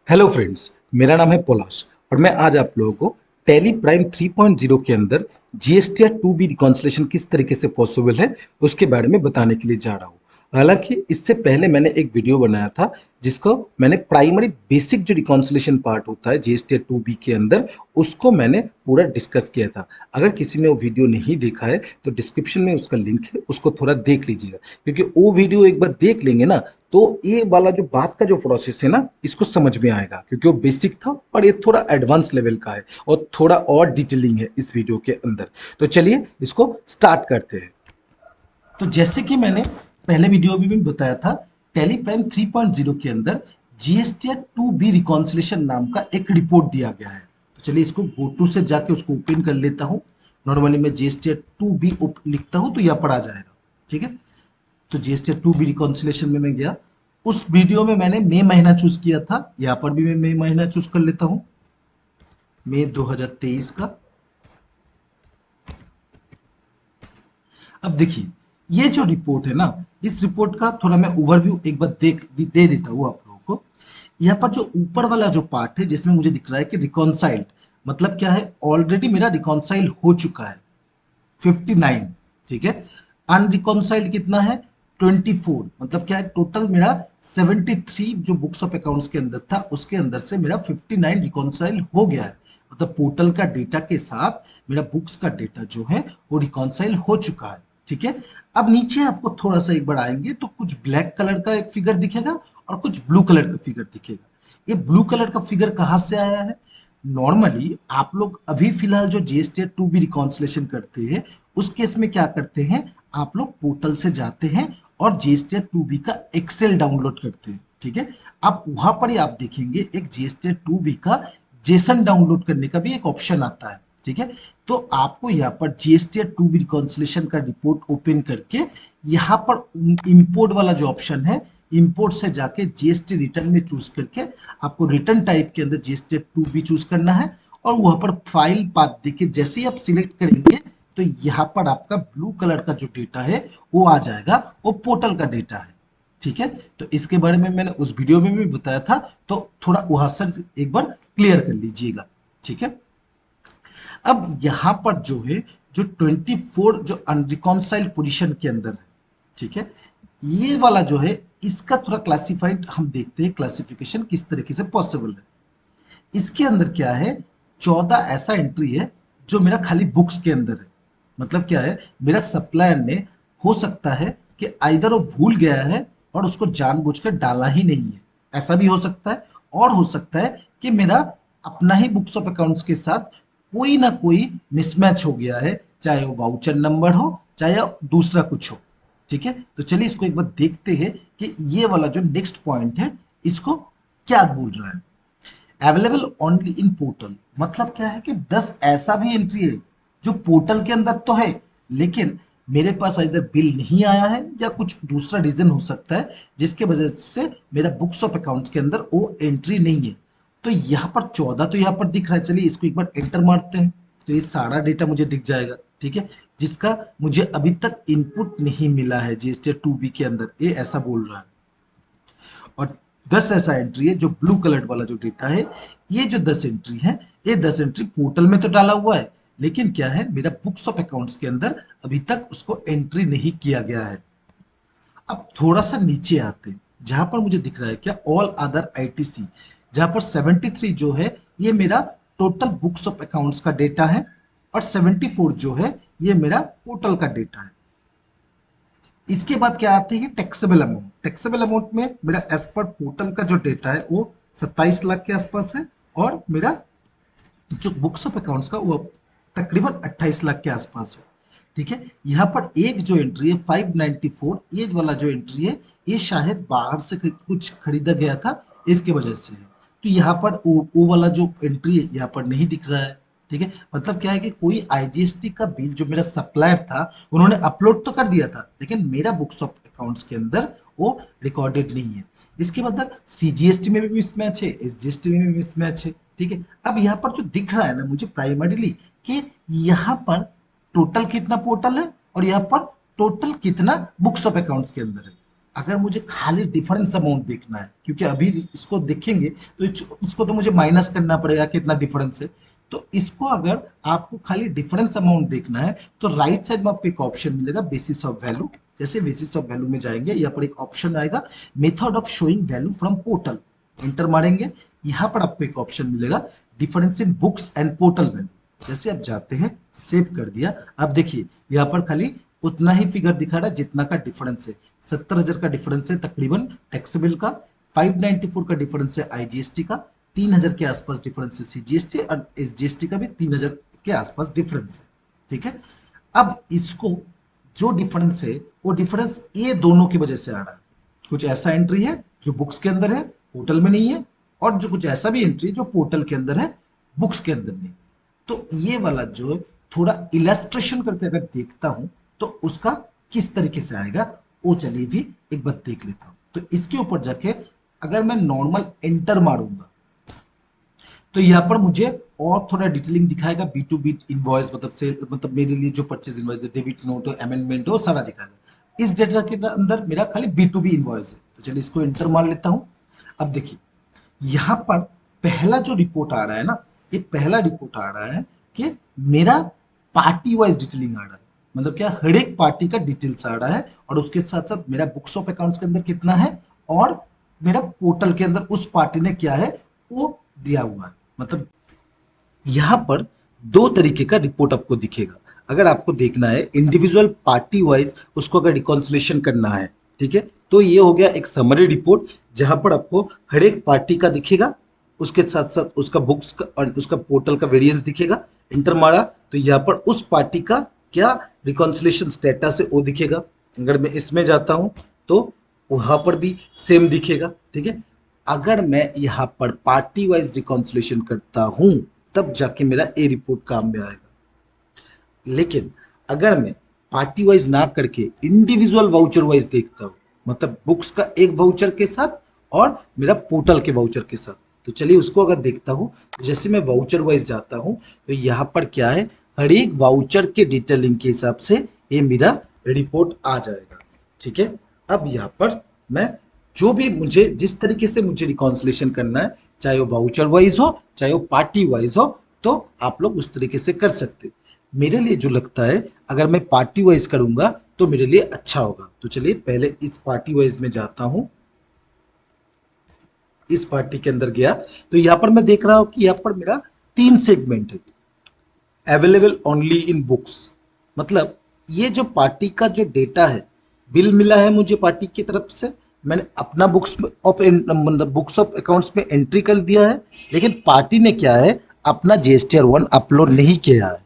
Hello friends, मेरा नाम है पोलाश और मैं आज आप लोगों को टैली प्राइम 3.0 के अंदर जीएसटीआर 2B रिकॉन्सिलेशन किस तरीके से पॉसिबल है उसके बारे में बताने के लिए जा रहा हूँ। हालांकि इससे पहले मैंने एक वीडियो बनाया था जिसको मैंने प्राइमरी बेसिक जो रिकॉन्सिलेशन पार्ट होता है जीएसटीआर 2B के अंदर उसको मैंने पूरा डिस्कस किया था। अगर किसी ने वो वीडियो नहीं देखा है तो डिस्क्रिप्शन में उसका लिंक है, उसको थोड़ा देख लीजिएगा क्योंकि वो वीडियो एक बार देख लेंगे ना तो ये वाला जो बात का जो प्रोसेस है ना इसको समझ में आएगा क्योंकि वो बेसिक था और ये थोड़ा एडवांस लेवल का है और थोड़ा और डिटेलिंग है इस वीडियो के अंदर। तो चलिए इसको स्टार्ट करते हैं। तो जैसे कि मैंने पहले वीडियो में भी बताया था, टैली प्राइम 3.0 के अंदर जीएसटीआर 2B रिकॉन्सिलेशन नाम का एक रिपोर्ट दिया गया है। तो चलिए इसको गो टू से जाके उसको ओपन कर लेता हूँ। नॉर्मली मैं जीएसटीआर 2B लिखता हूँ तो यहाँ पर आ जाएगा। ठीक है, तो जीएसटीआर 2B रिकॉन्सिलेशन में मैं गया। उस वीडियो में मैंने मई महीना चूज किया था, यहाँ पर भी मैं मई महीना चूज कर लेता हूँ, मई 2023 का। अब देखिए ये जो रिपोर्ट है ना, इस रिपोर्ट का थोड़ा मैं ओवरव्यू एक बार दे देता हूँ आप लोगों को। यहाँ पर जो ऊपर वाला जो पार्ट है जिसमें मुझे दिख रहा है कि रिकॉन्साइल्ड, मतलब क्या है, ऑलरेडी मेरा रिकॉन्साइल हो चुका है 59। ठीक है, अनरिकॉन्साइल्ड कितना है 24, मतलब क्या है, टोटल मेरा 73 जो बुक्स ऑफ अकाउंट्स के अंदर था उसके अंदर से मेरा 59 रिकॉन्साइल हो गया है। मतलब पोर्टल का डेटा के साथ मेरा बुक्स का डेटा जो है वो रिकॉन्साइल हो चुका है। ठीक है, अब नीचे आपको थोड़ा सा एक बार आएंगे तो कुछ ब्लैक कलर का एक फिगर दिखेगा और कुछ ब्लू कलर का फिगर दिखेगा। ये ब्लू कलर का फिगर कहाँ से आया है? नॉर्मली आप लोग अभी फिलहाल जो जीएसटीआर 2B रिकॉन्सिलेशन करते हैं उस केस में क्या करते हैं, आप लोग पोर्टल से जाते हैं और जीएसटीआर 2B का एक्सेल डाउनलोड करते हैं। ठीक है, आप वहां पर ही आप देखेंगे एक जीएसटीआर 2B का जेसन डाउनलोड करने का भी एक ऑप्शन आता है। ठीक है, तो आपको यहाँ पर जीएसटीआर 2B रिकॉन्सिलेशन का रिपोर्ट ओपन करके यहाँ पर इंपोर्ट वाला जो ऑप्शन है, इंपोर्ट से जाके जीएसटी रिटर्न में चूज करके आपको रिटर्न टाइप के अंदर जीएसटी 2B चूज करना है और वहां पर फाइल पाथ देके जैसे ही आप सिलेक्ट करेंगे तो यहाँ पर आपका ब्लू कलर का जो डेटा है वो आ जाएगा, वो पोर्टल का डेटा है। ठीक है, तो इसके बारे में मैंने उस वीडियो में भी बताया था, तो थोड़ा वहां से एक बार क्लियर कर लीजिएगा। ठीक है, अब यहां पर जो है जो 24 जो अनरिकॉन्साइल्ड पोजीशन के अंदर है, ठीक है, ये वाला जो है इसका थोड़ा क्लासिफाइड हम देखते हैं, क्लासिफिकेशन किस तरीके से पॉसिबल है। इसके अंदर क्या है, 14 ऐसा एंट्री है जो मेरा खाली बुक्स के अंदर है। मतलब क्या है, मेरा सप्लायर ने हो सकता है कि आइदर वो भूल गया है और उसको जानबूझकर डाला ही नहीं है, ऐसा भी हो सकता है। और हो सकता है कि मेरा अपना ही बुक्स ऑफ अकाउंट्स के साथ कोई ना कोई मिसमैच हो गया है, चाहे वो वाउचर नंबर हो चाहे दूसरा कुछ हो। ठीक है, तो चलिए इसको एक बार देखते हैं कि ये वाला जो नेक्स्ट पॉइंट है इसको क्या बोल रहा है। अवेलेबल ओनली इन पोर्टल, मतलब क्या है कि 10 ऐसा भी एंट्री है जो पोर्टल के अंदर तो है लेकिन मेरे पास इधर बिल नहीं आया है या कुछ दूसरा रीजन हो सकता है जिसके वजह से मेरा बुक्स ऑफ अकाउंट्स के अंदर वो एंट्री नहीं है। तो यहाँ पर 14 तो यहाँ पर दिख रहा है, चलिए इसको एक बार एंटर मारते हैं तो ये सारा डेटा मुझे दिख जाएगा। ठीक है, जिसका मुझे अभी तक इनपुट नहीं मिला है जीएसटी 2B के अंदर, ये ऐसा बोल रहा है। और 10 ऐसा एंट्री है जो ब्लू कलर वाला जो डेटा है, ये जो 10 एंट्री है, ये 10 एंट्री पोर्टल में तो डाला हुआ है लेकिन क्या है, मेरा बुक्स ऑफ अकाउंट्स के अंदर अभी तक उसको एंट्री नहीं किया गया है। अब थोड़ा सा नीचे आते हैं जहां पर मुझे दिख रहा है क्या, ऑल अदर आईटीसी, जहां पर 73 जो है ये मेरा टोटल बुक्स ऑफ अकाउंट्स का डेटा है और 74 जो है ये मेरा पोर्टल का डेटा है। इसके बाद क्या आते हैं, टैक्सेबल अमाउंट। टैक्सेबल अमाउंट में मेरा एज पर पोर्टल का जो डेटा है वो 27 लाख के आसपास है और मेरा जो बुक्स ऑफ अकाउंट्स का वो तकरीबन 28 लाख के आसपास है। ठीक है, यहाँ पर एक जो एंट्री है 594, ये वाला जो एंट्री है ये शायद बाहर से कुछ खरीदा गया था इसके वजह से है। तो यहाँ पर वो वाला जो एंट्री है यहाँ पर नहीं दिख रहा है। ठीक है, मतलब क्या है कि कोई आईजीएसटी का बिल जो मेरा सप्लायर था उन्होंने अपलोड तो कर दिया था लेकिन मेरा बुक्स ऑफ अकाउंट्स के अंदर वो रिकॉर्डेड नहीं है। इसके बाद सीजीएसटी में भी मिसमैच है, एसजीएसटी में भी मिसमैच है। ठीक है, अब यहाँ पर जो दिख रहा है ना मुझे प्राइमरीली कि यहाँ पर टोटल कितना पोर्टल है और यहाँ पर टोटल कितना बुक्स ऑफ अकाउंट्स के अंदर है। अगर मुझे खाली डिफरेंस अमाउंट देखना है, क्योंकि अभी इसको देखेंगे तो इसको तो मुझे माइनस करना पड़ेगा कितना डिफरेंस है। तो इसको अगर आपको खाली डिफरेंस अमाउंट देखना है तो राइट साइड में आपको एक ऑप्शन मिलेगा बेसिस ऑफ वैल्यू। जैसे बेसिस ऑफ वैल्यू में जाएंगे, यहाँ पर एक ऑप्शन आएगा method of showing value from portal, inter मारेंगे। यहाँ पर आपको एक ऑप्शन मिलेगा difference in books and portal value. जैसे आप जाते हैं, सेव कर दिया। अब देखिए यहाँ पर खाली उतना ही फिगर दिखा रहा है जितना का डिफरेंस है। 70,000 का डिफरेंस है तकरीबन टैक्सेबल का, 594 का डिफरेंस है आईजीएसटी का, 3,000 के आसपास डिफरेंस है सीजीएसटी, और एसजीएसटी का भी 3,000 के आसपास डिफरेंस है। ठीक है, अब इसको जो डिफरेंस है वो डिफरेंस ये दोनों की वजह से आ रहा है। कुछ ऐसा एंट्री है जो बुक्स के अंदर है, पोर्टल में नहीं है, और जो कुछ ऐसा भी एंट्री जो पोर्टल के अंदर है, बुक्स के अंदर नहीं। तो ये वाला जो है थोड़ा इलस्ट्रेशन करके अगर देखता हूं तो उसका किस तरीके से आएगा वो चलिए भी एक बार देख लेता हूं। तो इसके ऊपर जाके अगर मैं नॉर्मल एंटर मारूंगा तो यहाँ पर मुझे और थोड़ा डिटेलिंग दिखाएगा, बी टू बी इनवॉइस मतलब से मतलब मेरे लिए जो purchase invoice debit note amendment हो सारा दिखाएगा। इस डेटा के अंदर मेरा खाली बी टू बी इनवॉइस है, तो चलिए इसको एंटर मार लेता हूं। अब देखिए यहाँ पर पहला जो रिपोर्ट आ रहा है ना, ये पहला रिपोर्ट आ रहा है कि मेरा पार्टी वाइज डिटेलिंग आ रहा है। मतलब क्या, हर एक पार्टी का डिटेल्स आ रहा है, और उसके साथ साथ मेरा बुक्स ऑफ अकाउंट्स के अंदर कितना है और मेरा पोर्टल के अंदर उस पार्टी ने क्या है वो दिया हुआ है। मतलब यहाँ पर दो तरीके का रिपोर्ट आपको दिखेगा। अगर आपको देखना है इंडिविजुअल पार्टी वाइज उसको अगर रिकॉन्सिलेशन करना है, ठीक है, तो ये हो गया एक समरी रिपोर्ट जहां पर आपको हर एक पार्टी का दिखेगा, उसके साथ साथ उसका बुक्स का और उसका पोर्टल का वेरिएंस दिखेगा। इंटर मारा तो यहाँ पर उस पार्टी का क्या रिकॉन्सिलेशन स्टेटस है वो दिखेगा। अगर मैं इसमें जाता हूं तो वहां पर भी सेम दिखेगा। ठीक है, अगर मैं यहाँ पर पार्टी वाइज रिकॉन्सिलेशन करता हूं तब जाके मेरा ए रिपोर्ट काम में आएगा। लेकिन अगर मैं पार्टी वाइज ना करके इंडिविजुअल वाउचर वाइज देखता हूँ, मतलब बुक्स का एक वाउचर के साथ और मेरा पोर्टल के वाउचर के साथ, तो चलिए उसको अगर देखता हूँ, जैसे मैं वाउचर वाइज जाता हूँ तो यहाँ पर क्या है, हर एक वाउचर के डिटेलिंग के हिसाब से ये मेरा रिपोर्ट आ जाएगा। ठीक है, अब यहाँ पर मैं जो भी मुझे जिस तरीके से मुझे रिकॉन्सिलेशन करना है, चाहे वो वाउचर वाइज हो चाहे वो पार्टी वाइज हो, तो आप लोग उस तरीके से कर सकते। मेरे लिए जो लगता है अगर मैं पार्टी वाइज करूंगा तो मेरे लिए अच्छा होगा। तो चलिए पहले इस पार्टी वाइज में जाता हूं। इस पार्टी के अंदर गया तो यहां पर मैं देख रहा हूं कि यहां पर मेरा 3 सेगमेंट है, अवेलेबल ओनली इन बुक्स। मतलब ये जो पार्टी का जो डेटा है, बिल मिला है मुझे पार्टी की तरफ से, मैंने अपना बुक्स ऑफ मतलब बुक्स ऑफ अकाउंट्स में एंट्री कर दिया है, लेकिन पार्टी ने क्या है अपना जीएसटीआर 1 अपलोड नहीं किया है।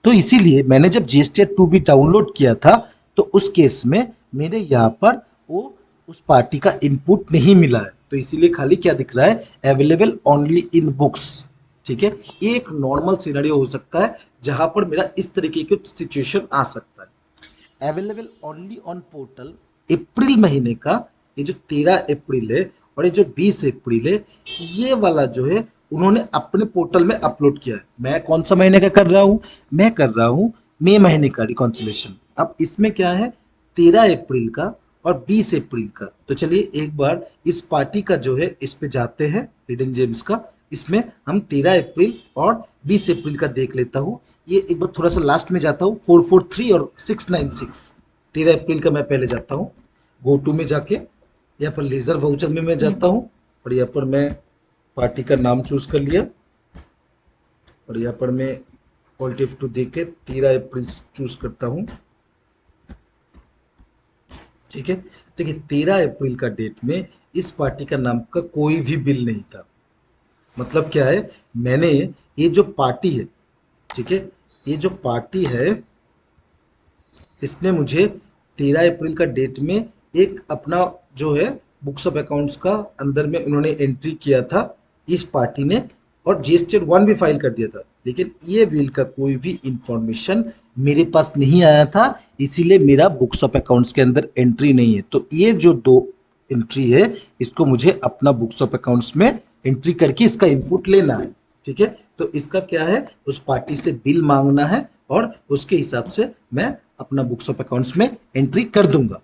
तो इसीलिए मैंने जब जीएसटीआर 2 भी डाउनलोड किया था तो उस केस में मेरे यहाँ पर वो उस पार्टी का इनपुट नहीं मिला है, तो इसीलिए खाली क्या दिख रहा है, अवेलेबल ओनली इन बुक्स। ठीक है, ये एक नॉर्मल सिनेरियो हो सकता है जहां पर मेरा इस तरीके की सिचुएशन आ सकता है। अवेलेबल ओनली ऑन पोर्टल अप्रैल महीने का ये जो 13 अप्रैल है और ये जो 20 अप्रैल है, ये वाला जो है उन्होंने अपने पोर्टल में अपलोड किया है। मैं कौन सा महीने का कर रहा हूँ, मैं कर रहा हूँ मई महीने का रिकॉन्सिलेशन। अब इसमें क्या है 13 अप्रैल का और 20 अप्रैल का। तो चलिए एक बार इस पार्टी का जो है इस पे जाते हैं, हिडन जेम्स का, इसमें हम 13 अप्रैल और 20 अप्रैल का देख लेता हूँ। ये एक बार थोड़ा सा लास्ट में जाता हूँ, 443 और 696। 13 अप्रैल का मैं पहले जाता हूँ, गो टू में जाके यहाँ पर लेजर वाउचर में मैं जाता हूँ, और यहाँ पर मैं पार्टी का नाम चूज कर लिया, और यहाँ पर मैं ऑल्ट F2 दे के 13 अप्रैल चूज करता हूँ। ठीक है, देखिए 13 अप्रैल का डेट में इस पार्टी का नाम का कोई भी बिल नहीं था। मतलब क्या है, मैंने ये जो पार्टी है, ठीक है, ये जो पार्टी है इसने मुझे 13 अप्रैल का डेट में एक अपना जो है बुक्स ऑफ अकाउंट्स का अंदर में उन्होंने एंट्री किया था इस पार्टी ने, और जीएसटीआर 1 भी फाइल कर दिया था, लेकिन ये बिल का कोई भी इंफॉर्मेशन मेरे पास नहीं आया था, इसीलिए मेरा बुक्स ऑफ अकाउंट्स के अंदर एंट्री नहीं है। तो ये जो दो एंट्री है इसको मुझे अपना बुक्स ऑफ अकाउंट्स में एंट्री करके इसका इनपुट लेना है। ठीक है, तो इसका क्या है, उस पार्टी से बिल मांगना है और उसके हिसाब से मैं अपना बुक्स ऑफ अकाउंट्स में एंट्री कर दूंगा।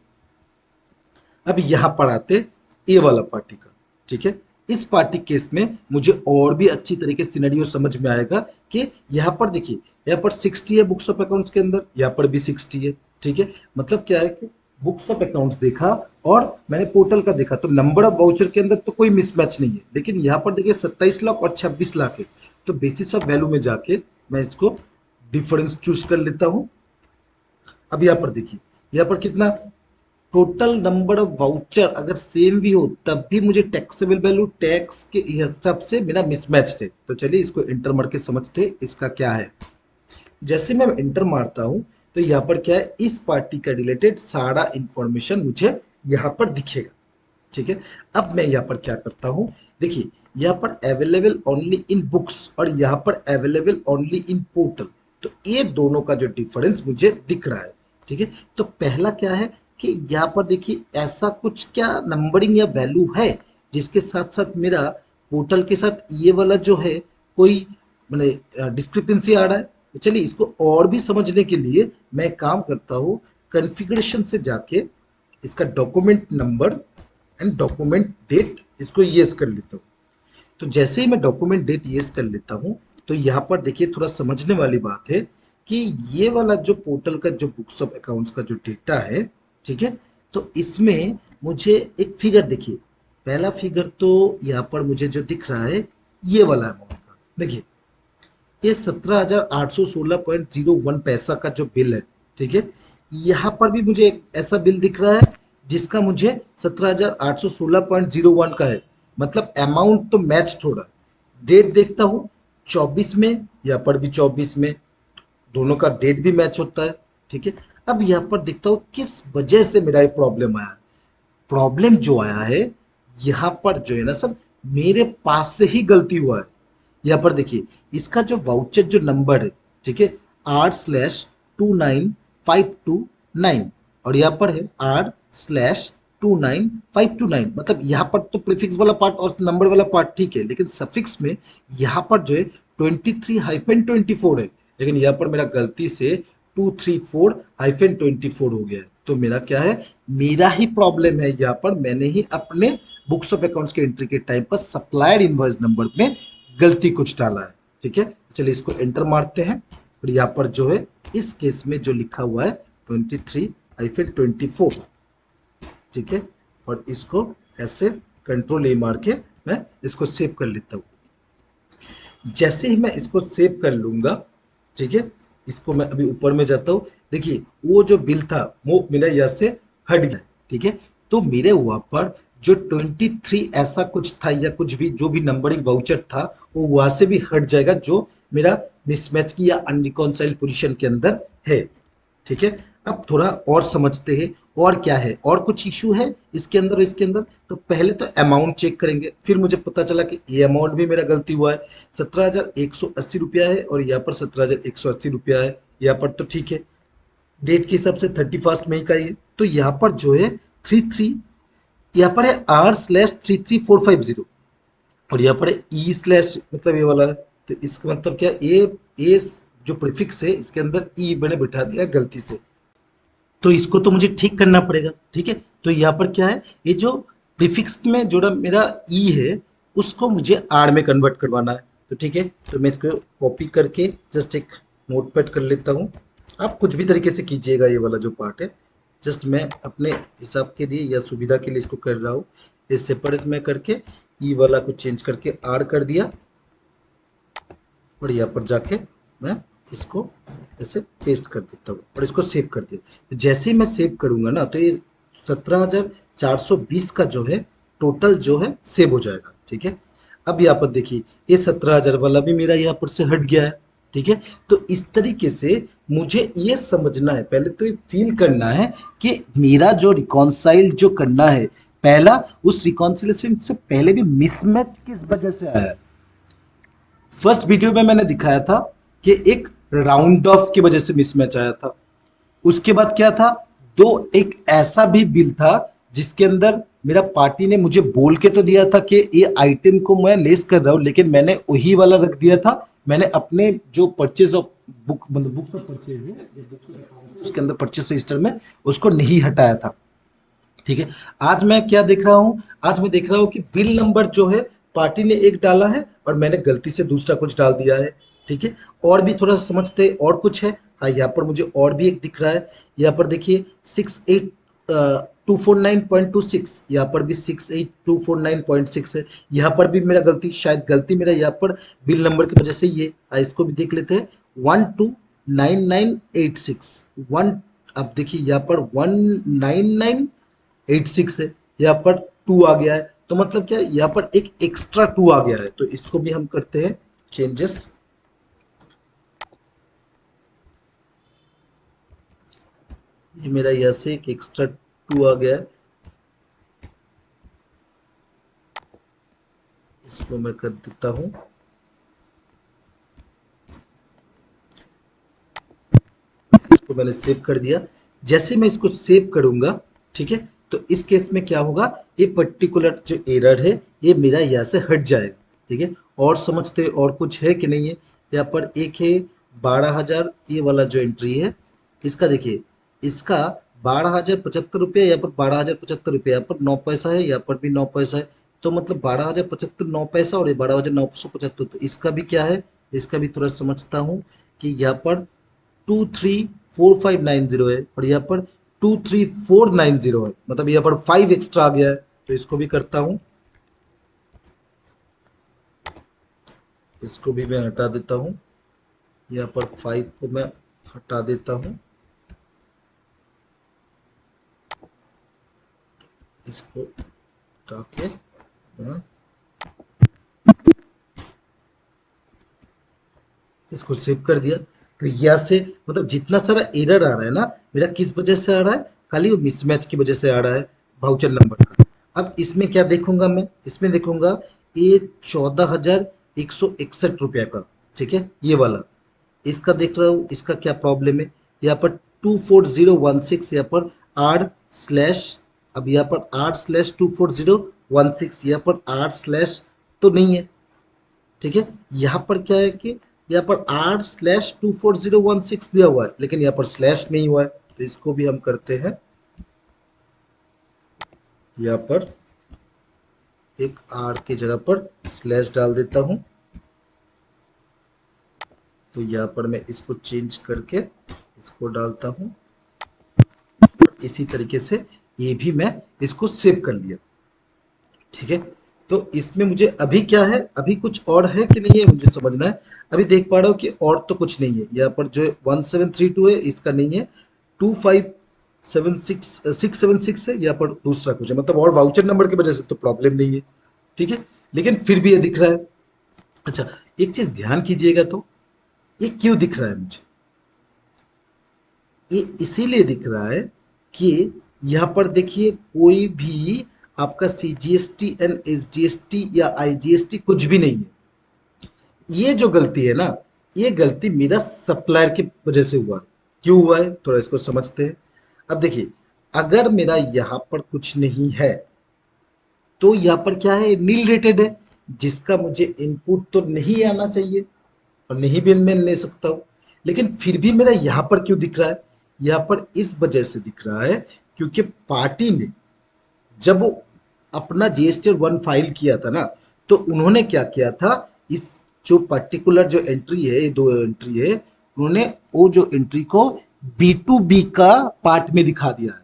अब यहाँ पर आते ए वाला पार्टी का, ठीक है। इस पार्टी केस में मुझे और भी अच्छी तरीके से सिनेरियो समझ में आएगा कि यहाँ पर देखिए, यहाँ पर 60 है बुक्स ऑफ अकाउंट्स के अंदर, यहाँ पर भी 60 है, ठीक है। मतलब क्या है कि बुक्स ऑफ अकाउंट्स देखा और मैंने पोर्टल का देखा तो नंबर ऑफ वाउचर के अंदर तो कोई मिसमैच नहीं है, लेकिन यहाँ पर देखिए 27 लाख और 26 लाख है। तो बेसिस ऑफ वैल्यू में जाके मैं इसको डिफरेंस चूज कर लेता हूं। अब यहाँ पर देखिए, यहाँ पर कितना टोटल नंबर ऑफ वाउचर अगर सेम भी हो तब भी मुझे टैक्सेबल वैल्यू टैक्स के हिसाब से मेरा मिसमैच है। तो चलिए इसको इंटर मार के समझते हैं इसका क्या है। जैसे मैं इंटर मारता हूं तो यहाँ पर क्या है, इस पार्टी का रिलेटेड सारा इंफॉर्मेशन मुझे यहाँ पर दिखेगा, ठीक है। अब मैं यहाँ पर क्या करता हूँ, देखिए यहाँ पर अवेलेबल ओनली इन बुक्स और यहाँ पर अवेलेबल ओनली इन पोर्टल, तो ये दोनों का जो डिफरेंस मुझे दिख रहा है, ठीक है। तो पहला क्या है कि यहाँ पर देखिए ऐसा कुछ क्या नंबरिंग या वैल्यू है जिसके साथ साथ मेरा पोर्टल के साथ ये वाला जो है कोई मैंने डिस्क्रिपेंसी आ रहा है। तो चलिए इसको और भी समझने के लिए मैं काम करता हूँ, कॉन्फ़िगरेशन से जाके इसका document number and document date इसको येस कर लेता हूँ। तो जैसे ही मैं डॉक्यूमेंट डेट येस कर लेता हूँ तो यहाँ पर देखिए थोड़ा समझने वाली बात है कि ये वाला जो पोर्टल का जो बुक्स ऑफ अकाउंट्स का जो डेटा है, ठीक है, तो इसमें मुझे एक फिगर देखिए, पहला फिगर तो यहाँ पर मुझे जो दिख रहा है ये वाला अमाउंट का, देखिए ये 17,816.01 पैसा का जो बिल है, ठीक है। यहाँ पर भी मुझे एक ऐसा बिल दिख रहा है जिसका मुझे 17,816.01 का है, मतलब अमाउंट तो मैच थोड़ा। डेट देखता हूँ 24 में, यहाँ पर भी 24 में, दोनों का डेट भी मैच होता है, ठीक है। अब यहाँ पर देखता हूँ किस वजह से मेरा ये प्रॉब्लम आया। प्रॉब्लम जो आया है यहाँ पर जो है ना सर, मेरे पास से ही गलती हुआ है। यहाँ पर देखिए इसका जो वाउचर जो नंबर है, ठीक है, R/29529 और यहाँ पर है R/29529, मतलब यहाँ पर तो प्रीफिक्स वाला पार्ट और नंबर वाला पार्ट ठीक है, लेकिन सफिक्स में यहाँ पर जो है 23-24 है, लेकिन यहाँ पर मेरा गलती से 234-24 हो गया है। तो मेरा क्या है, मेरा ही प्रॉब्लम है, यहाँ पर मैंने ही अपने बुक्स ऑफ अकाउंट्स के एंट्री के टाइम पर सप्लायर इनवॉइस नंबर में गलती कुछ डाला है, ठीक है। चलिए इसको एंटर मारते हैं और यहाँ पर जो है इस केस में जो लिखा हुआ है 23-24, ठीक है, और इसको ऐसे कंट्रोल ए मार के मैं इसको सेव कर लेता हूँ। जैसे ही मैं इसको सेव कर लूंगा, ठीक है, इसको मैं अभी ऊपर में जाता हूँ, देखिए वो जो बिल था वो मेरा यहाँ से हट गया, ठीक है। तो मेरे वहाँ पर जो 23 ऐसा कुछ था या कुछ भी जो भी नंबरिंग वाउचर था वो वहां से भी हट जाएगा जो मेरा मिसमैच की या अनरिकॉन्साइल्ड पोजीशन के अंदर है, ठीक है। अब थोड़ा और समझते हैं और क्या है, और कुछ इशू है इसके अंदर और इसके अंदर। तो पहले तो अमाउंट चेक करेंगे, फिर मुझे पता चला कि ये अमाउंट भी मेरा गलती हुआ है, 17,180 रुपया है और यहाँ पर 17,180 रुपया है, यहाँ पर तो ठीक है। डेट के हिसाब से 31 मई का ये, तो यहाँ पर जो है 33, यहाँ पर है R/33450 और यहाँ पर है E/ मतलब ये वाला है। तो इसका मतलब क्या, ये जो प्रीफिक्स है इसके अंदर ई मैंने बिठा दिया गलती से, तो इसको तो मुझे ठीक करना पड़ेगा, ठीक है। तो यहाँ पर क्या है, ये जो प्रीफिक्स में जोड़ा मेरा ई है उसको मुझे आर में कन्वर्ट करवाना है। तो ठीक है, तो मैं इसको कॉपी करके जस्ट एक नोटपैड कर लेता हूँ। आप कुछ भी तरीके से कीजिएगा, ये वाला जो पार्ट है जस्ट मैं अपने हिसाब के लिए या सुविधा के लिए इसको कर रहा हूँ। ये सेपरेट में करके ई वाला को चेंज करके आर कर दिया और यहाँ पर जाके मैं इसको ऐसे पेस्ट कर देता हूँ और इसको सेव कर दिया। तो जैसे ही मैं सेव करूंगा ना तो ये 17,420 का जो है टोटल जो है सेव हो जाएगा, ठीक है। अब यहाँ पर देखिए ये 17,000 वाला भी मेरा यहाँ पर से हट गया है, ठीक है। तो इस तरीके से मुझे ये समझना है, पहले तो ये फील करना है कि मेरा जो रिकॉन्साइल जो करना है, पहला उस रिकॉन्सिलेशन से पहले भी मिसमैच किस वजह से आया है। फर्स्ट वीडियो में मैंने दिखाया था कि एक राउंड ऑफ की वजह से मिसमैच आया था। उसके बाद क्या था, दो एक ऐसा भी बिल था जिसके अंदर मेरा पार्टी ने मुझे बोल के तो दिया था कि ये आइटम को मैं लेस कर रहा हूं, लेकिन मैंने वही वाला रख दिया था। मैंने अपने जो परचेज ऑफ बुक मतलब बुक्स ऑफ परचेज है उसके अंदर परचेज रजिस्टर में उसको नहीं हटाया था, ठीक है। आज मैं क्या देख रहा हूँ, आज मैं देख रहा हूँ कि बिल नंबर जो है पार्टी ने एक डाला है और मैंने गलती से दूसरा कुछ डाल दिया है। ठीक है। और भी थोड़ा सा समझते हैं, और कुछ है। हाँ, यहाँ पर मुझे और भी एक दिख रहा है। यहाँ पर देखिए 68,249.26, यहाँ पर भी 68,249.6 है। यहाँ पर भी मेरा गलती, शायद गलती मेरा यहाँ पर बिल नंबर की वजह से ये। इसको भी देख लेते हैं। 129986 वन। अब देखिए यहाँ पर 19986 है, यहाँ पर 2 आ गया है, तो मतलब क्या है, यहाँ पर एक एक्स्ट्रा 2 आ गया है, तो इसको भी हम करते हैं चेंजेस। ये मेरा यहाँ से एक एक्स्ट्रा 2 आ गया है, इसको मैं कर देता हूँ। इसको मैंने सेव कर दिया। जैसे मैं इसको सेव करूंगा, ठीक है, तो इस केस में क्या होगा, ये पर्टिकुलर जो एरर है ये मेरा यहाँ से हट जाएगा। ठीक है। और समझते और कुछ है कि नहीं है। यहाँ पर एक है 12,000, ये वाला जो एंट्री है इसका देखिए, इसका 12,075 रुपया, यहाँ पर 12,075 रुपया, यहाँ पर 9 पैसा है, यहाँ पर भी 9 पैसा है। तो मतलब 12,075 9 पैसा, और ये 12,975, तो इसका भी क्या है, इसका भी थोड़ा समझता हूँ कि यहाँ पर 234590 है और यहाँ पर 23490 है, मतलब यहाँ पर 5 एक्स्ट्रा आ गया है, तो इसको भी करता हूं। इसको भी मैं हटा देता हूं। यहाँ पर 5 को मैं हटा देता हूं। इसको हटा के हाँ, इसको सेव कर दिया। तो यहाँ से मतलब जितना सारा एरर आ रहा है ना, मेरा किस वजह से आ रहा है, खाली वो मिसमैच की वजह से आ रहा है वाउचर नंबर का। अब इसमें क्या देखूंगा मैं, इसमें देखूंगा ये 14,161 रुपया का। ठीक है, ये वाला इसका देख रहा हूँ, इसका क्या प्रॉब्लम है। यहाँ पर 24016, यहाँ पर आर स्लैश, अब यहाँ पर r/24016, यहाँ पर r/ तो नहीं है। ठीक है। यहाँ पर क्या है कि यहाँ पर r/24016 दिया हुआ है, लेकिन यहाँ पर स्लैश नहीं हुआ है, तो इसको भी हम करते हैं। यहाँ पर एक r की जगह पर स्लैश डाल देता हूँ। तो यहाँ पर मैं इसको चेंज करके इसको डालता हूँ। इसी तरीके से ये भी मैं इसको सेव कर लिया। ठीक है। तो इसमें मुझे अभी क्या है, अभी कुछ और है कि नहीं है मुझे समझना है। अभी देख पा रहा हूँ कि और तो कुछ नहीं है। यहाँ पर जो 1732 है इसका नहीं है, 25766 है, यहाँ पर दूसरा कुछ है, मतलब और वाउचर नंबर की वजह से तो प्रॉब्लम नहीं है। ठीक है। लेकिन फिर भी ये दिख रहा है। अच्छा, एक चीज ध्यान कीजिएगा, तो ये क्यों दिख रहा है मुझे, ये इसीलिए दिख रहा है कि यहाँ पर देखिए कोई भी आपका सीजीएसटी एंड एसजीएसटी या आईजीएसटी कुछ भी नहीं है। ये जो गलती है ना, ये गलती मेरा सप्लायर की वजह से हुआ। क्यों हुआ है, थोड़ा इसको समझते हैं। अब देखिए, अगर मेरा यहाँ पर कुछ नहीं है तो यहाँ पर क्या है, नील रेटेड है, जिसका मुझे इनपुट तो नहीं आना चाहिए और नहीं भी मैं ले सकता हूँ। लेकिन फिर भी मेरा यहाँ पर क्यों दिख रहा है, यहाँ पर इस वजह से दिख रहा है क्योंकि पार्टी ने जब वो अपना GST-1 फाइल किया था ना, तो उन्होंने क्या किया था, इस जो पर्टिकुलर जो एंट्री है, ये दो एंट्री है, उन्होंने वो जो एंट्री को B2B का पार्ट में दिखा दिया है।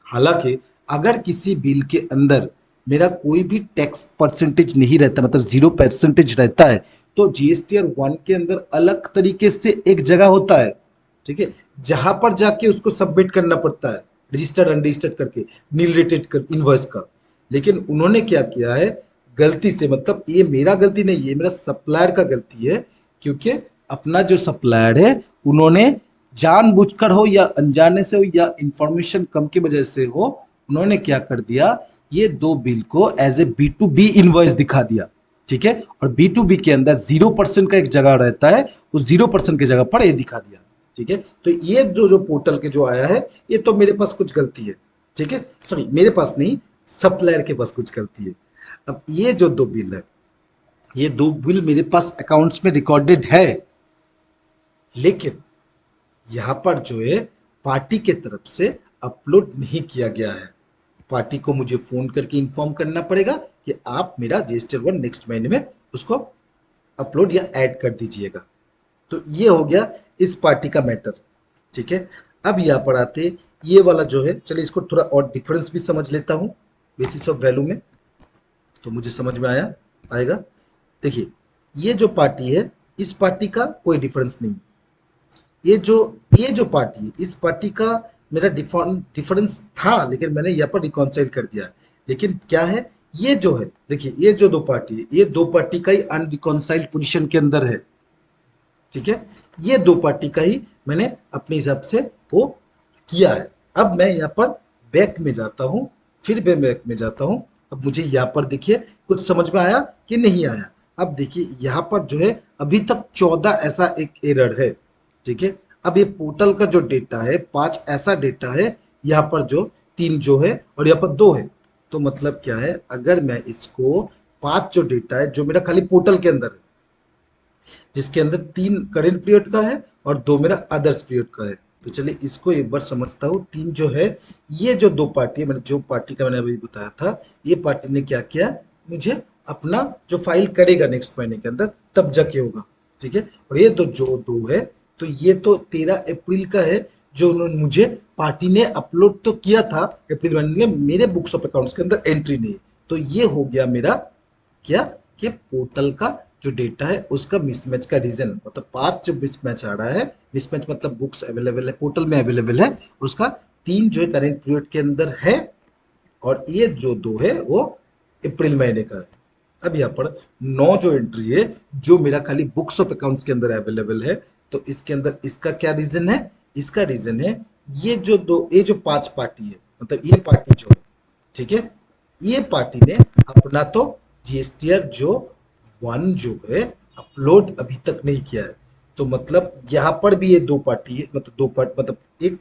हालांकि अगर किसी बिल के अंदर मेरा कोई भी टैक्स परसेंटेज नहीं रहता, मतलब 0% रहता है, तो GST-1 के अंदर अलग तरीके से एक जगह होता है। ठीक है, जहां पर जाके उसको सबमिट करना पड़ता है, रजिस्टर्ड अनरजिस्टर्ड करके, नील रेटेड कर इनवॉइस का। लेकिन उन्होंने क्या किया है, गलती से, मतलब ये मेरा गलती नहीं, ये मेरा सप्लायर का गलती है, क्योंकि अपना जो सप्लायर है उन्होंने जानबूझकर हो या अनजाने से हो या इंफॉर्मेशन कम की वजह से हो, उन्होंने क्या कर दिया, ये दो बिल को एज ए B2B इनवॉइस दिखा दिया। ठीक है, और B2B के अंदर 0% का एक जगह रहता है, उस 0% की जगह पर ये दिखा दिया। ठीक है, तो ये जो जो पोर्टल के जो आया है, ये तो मेरे पास कुछ गलती है। ठीक है, सॉरी, मेरे पास नहीं, सप्लायर के पास कुछ गलती है। अब ये जो दो बिल है, ये दो बिल मेरे पास अकाउंट्स में रिकॉर्डेड है, लेकिन यहां पर जो है पार्टी के तरफ से अपलोड नहीं किया गया है। पार्टी को मुझे फोन करके इन्फॉर्म करना पड़ेगा कि आप मेरा GSTR1 नेक्स्ट महीने में उसको अपलोड या ऐड कर दीजिएगा। तो ये हो गया इस पार्टी का मैटर। ठीक है, अब यहाँ पर आते ये वाला जो है, चलिए इसको थोड़ा और डिफरेंस भी समझ लेता हूँ बेसिस ऑफ वैल्यू में, तो मुझे समझ में आएगा। देखिए, ये जो पार्टी है इस पार्टी का कोई डिफरेंस नहीं। ये जो पार्टी है इस पार्टी का मेरा डिफरेंस था, लेकिन मैंने यहाँ पर रिकॉन्साइल कर दिया है। लेकिन क्या है, ये जो है, देखिए ये जो दो पार्टी है, ये दो पार्टी का ही अनरिकॉन्साइल्ड पोजीशन के अंदर है। ठीक है, ये दो पार्टी का ही मैंने अपने हिसाब से वो किया है। अब मैं यहाँ पर बैक में जाता हूँ, फिर मैं बैक में जाता हूँ। अब मुझे यहाँ पर देखिए कुछ समझ में आया कि नहीं आया। अब देखिए यहाँ पर जो है अभी तक 14 ऐसा एक एरर है। ठीक है, अब ये पोर्टल का जो डेटा है 5 ऐसा डेटा है, यहाँ पर जो 3 जो है और यहाँ पर 2 है। तो मतलब क्या है, अगर मैं इसको 5 जो डेटा है जो मेरा खाली पोर्टल के अंदर है, जिसके अंदर 3 करेंट पीरियड का है और 2 मेरा अदर्स पीरियड का है, तो चलिए इसको एक बार समझता हूँ। 3 जो है, ये जो दो पार्टी है, मैंने जो पार्टी का मैंने अभी बताया था, ये पार्टी ने क्या किया, मुझे अपना जो फाइल करेगा नेक्स्ट महीने के अंदर तब जाके होगा। ठीक है, और ये तो जो 2 है, तो ये तो 13 अप्रैल का है, जो उन्होंने मुझे पार्टी ने अपलोड तो किया था अप्रैल महीने में, मेरे बुक्स ऑफ अकाउंट्स के अंदर एंट्री नहीं है। तो ये हो गया मेरा क्या, कि पोर्टल का जो डेटा है उसका मिसमैच का रीजन, मतलब 5 जो मिसमैच आ रहा है, मिसमैच मतलब बुक्स अवेलेबल है, पोर्टल में अवेलेबल है, उसका 3 जो है करेंट पीरियड के अंदर है, और ये जो 2 है वो अप्रैल महीने का है। अब यहाँ पर 9 जो एंट्री है जो मेरा खाली बुक्स ऑफ अकाउंट्स के अंदर अवेलेबल है, तो इसके अंदर इसका क्या रीजन है, इसका रीजन है ये जो 5 पार्टी है, मतलब ये पार्टी जो है, ठीक है, ये पार्टी ने अपना तो GSTR जो 1 जो है अपलोड अभी तक नहीं किया है। तो मतलब यहाँ पर भी ये दो पार्टी है, मतलब मतलब एक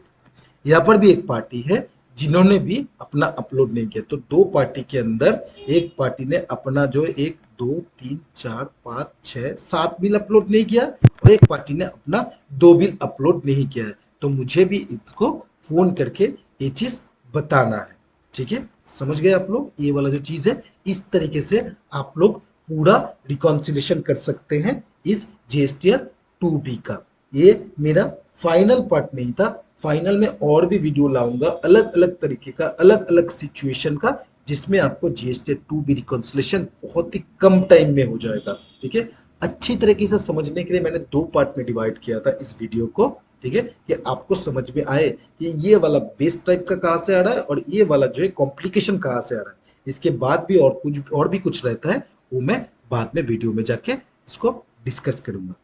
यहाँ पर भी एक पार्टी है जिन्होंने भी अपना अपलोड नहीं किया। तो 2 पार्टी के अंदर एक पार्टी ने अपना जो 1 2 3 4 5 6 7 बिल अपलोड नहीं किया, और एक पार्टी ने अपना 2 बिल अपलोड नहीं किया है। तो मुझे भी इनको फोन करके ये चीज बताना है। ठीक है, समझ गए आप लोग, ये वाला जो चीज है, इस तरीके से आप लोग पूरा रिकॉन्सिलेशन कर सकते हैं इस GSTR 2B का। ये मेरा फाइनल पार्ट नहीं था, फाइनल में और भी वीडियो लाऊंगा अलग अलग तरीके का, अलग अलग सिचुएशन का, जिसमें आपको GSTR 2B रिकॉन्सिलेशन बहुत ही कम टाइम में हो जाएगा। ठीक है, अच्छी तरीके से समझने के लिए मैंने 2 पार्ट में डिवाइड किया था इस वीडियो को। ठीक है, कि आपको समझ में आए कि ये वाला बेस टाइप का कहाँ से आ रहा है और ये वाला जो है कॉम्प्लिकेशन कहाँ से आ रहा है। इसके बाद भी और भी कुछ रहता है, वो मैं बाद में वीडियो में जाके इसको डिस्कस करूंगा।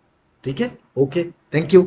ठीक है, ओके, थैंक यू।